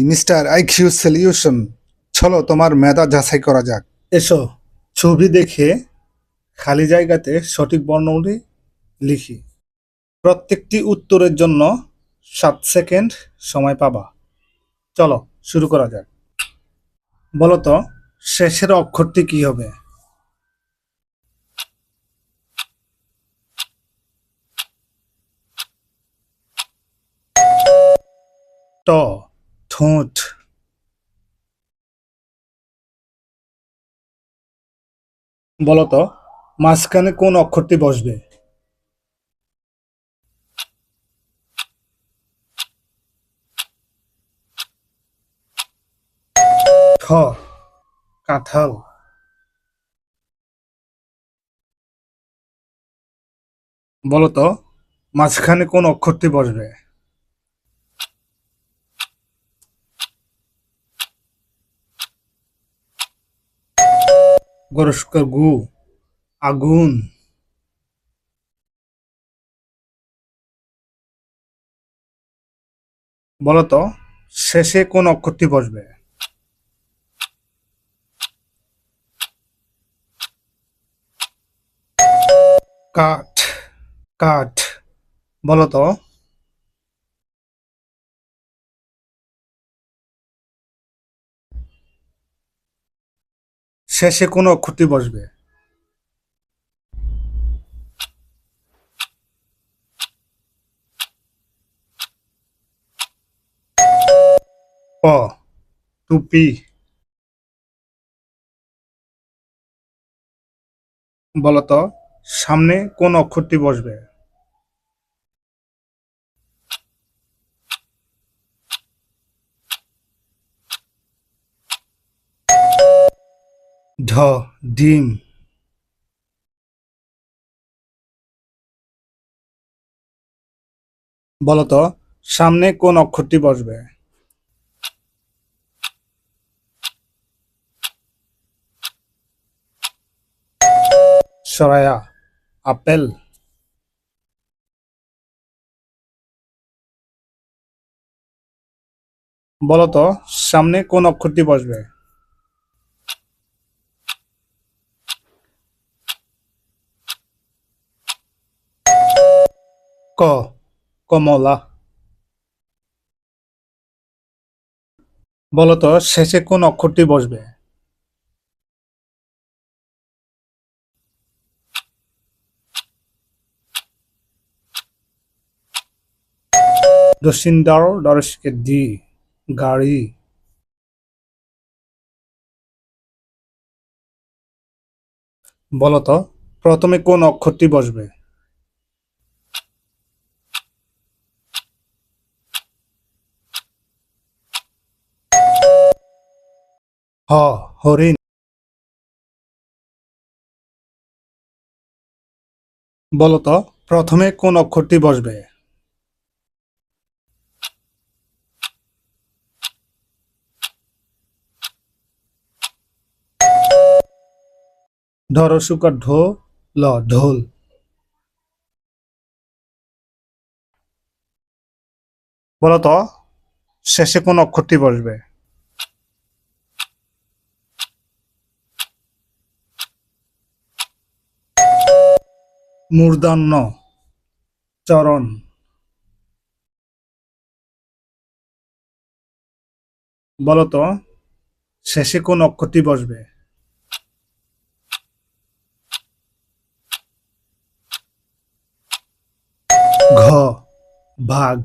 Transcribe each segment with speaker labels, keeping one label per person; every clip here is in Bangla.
Speaker 1: মিস্টার আইকিউ সলিউশন, চলো তোমার মেধা যাচাই করা যাক। এসো, ছবি দেখে খালি জায়গাতে সঠিক বর্ণগুলি লিখি। প্রত্যেকটি উত্তরের জন্য 7 সেকেন্ড সময় পাবা। চলো শুরু করা যাক। বলো তো, শেষের অক্ষরটি কি হবে? ট, ঠোঁট। বলো তো, মাঝখানে কোন অক্ষরটি বসবে? খ, কাঁঠাল। বলো তো, মাঝখানে কোন অক্ষরটি বসবে? গরস্কর গু, আগুন। বলো তো, শেষে কোন অক্ষরটি বসবে? কাঠ, কাঠ। বলো তো, শেষে কোন অক্ষরটি বসবে? প, টুপি। বলো তো, সামনে কোন অক্ষরটি বসবে? ঢ, ডিম। বলো তো, সামনে কোন অক্ষরটি বসবে? সরায়া, আপেল। বলো তো, সামনে কোন অক্ষরটি বসবে? ক, কমলা। বলো তো, শেষে কোন অক্ষরটি বসবে? দশিন্দার, দরসকে দি, গাড়ি। বলো তো, প্রথমে কোন অক্ষরটি বসবে? হ, হরিণ। বলো তো, প্রথমে কোন অক্ষরটি বসবে? ঢরশুকা ঢো, ল, ঢোল। বলো তো, শেষে কোন অক্ষরটি বসবে? মূর্ধন্য, চরণ। বলো তো, শেষে কোন অক্ষরটি বসবে? ঘ, ভাগ।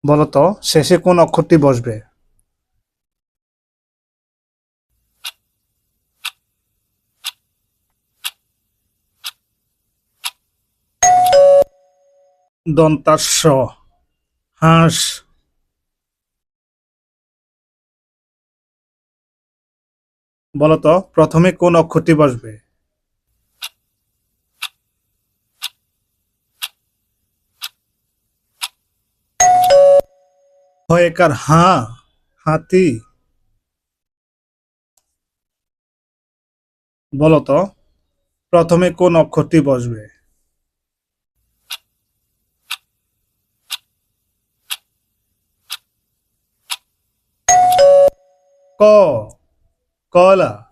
Speaker 1: বলো তো, শেষে কোন অক্ষরটি বসবে? দন্তাস্য, হাঁস। বলো তো, প্রথমে কোন অক্ষরটি বসবে? হয়েকার হাঁ, হাতি। বলো তো, প্রথমে কোন অক্ষরটি বসবে? কলা